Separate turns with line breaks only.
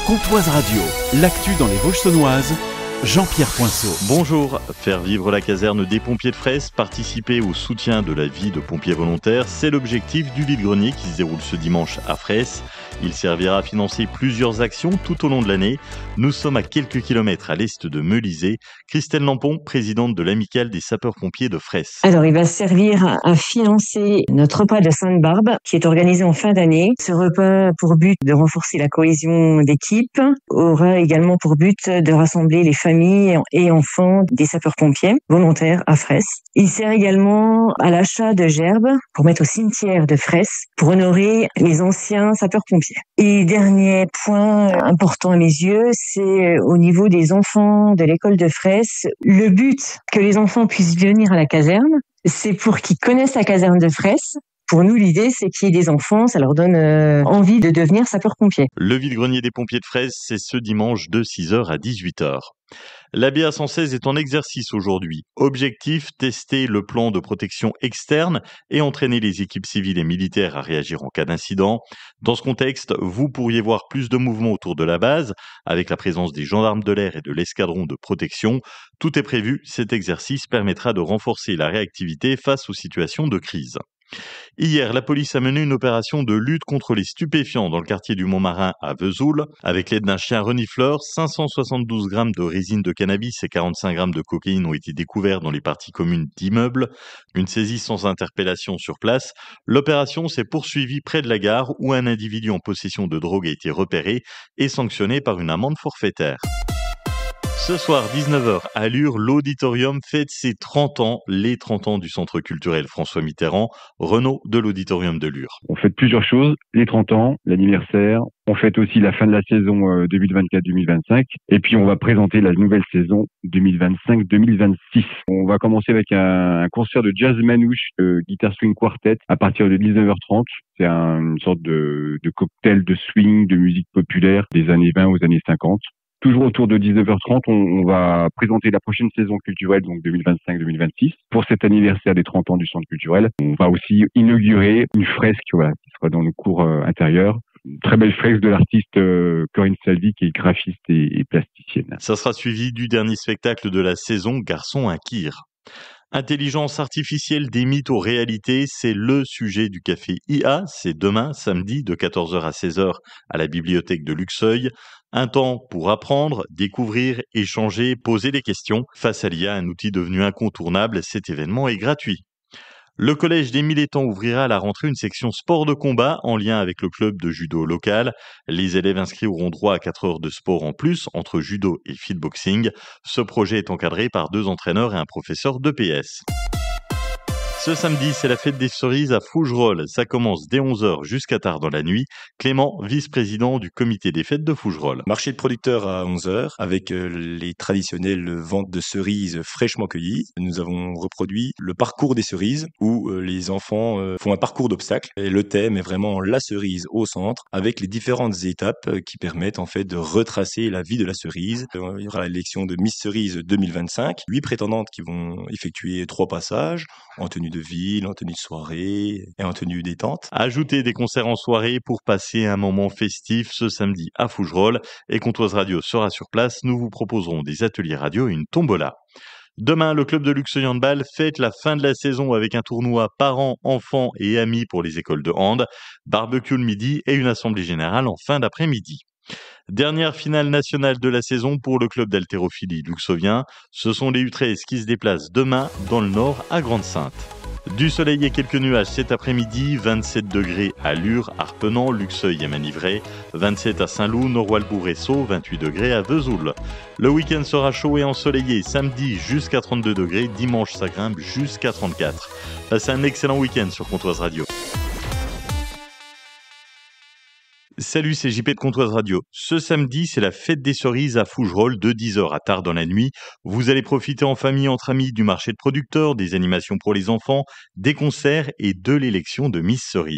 Comtoise Radio, l'actu dans les Vosges saunoises, Jean-Pierre Poinceau.
Bonjour, faire vivre la caserne des pompiers de Fraisse, participer au soutien de la vie de pompiers volontaires, c'est l'objectif du vide-grenier qui se déroule ce dimanche à Fraisse. Il servira à financer plusieurs actions tout au long de l'année. Nous sommes à quelques kilomètres à l'est de Melisée. Christelle Lampon, présidente de l'amicale des sapeurs-pompiers de Fraisse.
Alors, il va servir à financer notre repas de Sainte-Barbe qui est organisé en fin d'année. Ce repas a pour but de renforcer la cohésion d'équipe, aura également pour but de rassembler les familles et enfants des sapeurs-pompiers volontaires à Fraisse. Il sert également à l'achat de gerbes pour mettre au cimetière de Fraisse pour honorer les anciens sapeurs-pompiers. Et dernier point important à mes yeux, c'est au niveau des enfants de l'école de Fraisse. Le but que les enfants puissent venir à la caserne, c'est pour qu'ils connaissent la caserne de Fraisse. Pour nous, l'idée, c'est qu'il y ait des enfants, ça leur donne envie de devenir sapeurs-pompiers.
Le vide-grenier des pompiers de Fraisse, c'est ce dimanche de 6h à 18h. La BA 116 est en exercice aujourd'hui. Objectif, tester le plan de protection externe et entraîner les équipes civiles et militaires à réagir en cas d'incident. Dans ce contexte, vous pourriez voir plus de mouvements autour de la base, avec la présence des gendarmes de l'air et de l'escadron de protection. Tout est prévu, cet exercice permettra de renforcer la réactivité face aux situations de crise. Hier, la police a mené une opération de lutte contre les stupéfiants dans le quartier du Montmarin à Vesoul. Avec l'aide d'un chien renifleur, 572 grammes de résine de cannabis et 45 grammes de cocaïne ont été découverts dans les parties communes d'immeubles. Une saisie sans interpellation sur place. L'opération s'est poursuivie près de la gare où un individu en possession de drogue a été repéré et sanctionné par une amende forfaitaire. Ce soir, 19h, à Lure, l'Auditorium fête ses 30 ans, les 30 ans du Centre culturel François Mitterrand, Renaud de l'Auditorium de Lure.
On fête plusieurs choses, les 30 ans, l'anniversaire, on fête aussi la fin de la saison 2024-2025, et puis on va présenter la nouvelle saison 2025-2026. On va commencer avec un concert de jazz manouche, guitare swing quartet, à partir de 19h30. C'est une sorte de cocktail de swing, de musique populaire des années 20 aux années 50. Toujours autour de 19h30, on va présenter la prochaine saison culturelle, donc 2025-2026. Pour cet anniversaire des 30 ans du Centre culturel, on va aussi inaugurer une fresque qui sera dans nos cours intérieurs. Une très belle fresque de l'artiste Corinne Salvi, qui est graphiste et plasticienne.
Ça sera suivi du dernier spectacle de la saison, Garçon à Kir. Intelligence artificielle des mythes aux réalités, c'est le sujet du café IA. C'est demain, samedi, de 14h à 16h à la bibliothèque de Luxeuil. Un temps pour apprendre, découvrir, échanger, poser des questions. Face à l'IA, un outil devenu incontournable, cet événement est gratuit. Le collège des Mille Étangs ouvrira à la rentrée une section sport de combat en lien avec le club de judo local. Les élèves inscrits auront droit à 4 heures de sport en plus entre judo et fitboxing. Ce projet est encadré par 2 entraîneurs et un professeur d'EPS. Ce samedi, c'est la fête des cerises à Fougerolles. Ça commence dès 11h jusqu'à tard dans la nuit. Clément, vice-président du comité des fêtes de Fougerolles.
Marché de producteurs à 11h avec les traditionnelles ventes de cerises fraîchement cueillies. Nous avons reproduit le parcours des cerises où les enfants font un parcours d'obstacles. Et le thème est vraiment la cerise au centre avec les différentes étapes qui permettent en fait de retracer la vie de la cerise. Il y aura l'élection de Miss Cerise 2025. 8 prétendantes qui vont effectuer 3 passages en tenue de ville, en tenue de soirée et en tenue détente.
Ajoutez des concerts en soirée pour passer un moment festif ce samedi à Fougerolles. Et Comtoise Radio sera sur place. Nous vous proposerons des ateliers radio et une tombola. Demain, le club de Luxeuil Handball fête la fin de la saison avec un tournoi parents, enfants et amis pour les écoles de hand, barbecue le midi et une assemblée générale en fin d'après-midi. Dernière finale nationale de la saison pour le club d'haltérophilie luxovien. Ce sont les U13 qui se déplacent demain dans le nord à Grande-Synthe. Du soleil et quelques nuages cet après-midi, 27 degrés à Lure, Arpenant, Luxeuil et Manivray, 27 à Saint-Loup, Nord-Walbourg et Sceaux, 28 degrés à Vesoul. Le week-end sera chaud et ensoleillé, samedi jusqu'à 32 degrés, dimanche ça grimpe jusqu'à 34. Passez un excellent week-end sur Comtoise Radio. Salut, c'est JP de Comtoise Radio. Ce samedi, c'est la fête des cerises à Fougerolles de 10h à tard dans la nuit. Vous allez profiter en famille, entre amis, du marché de producteurs, des animations pour les enfants, des concerts et de l'élection de Miss Cerise.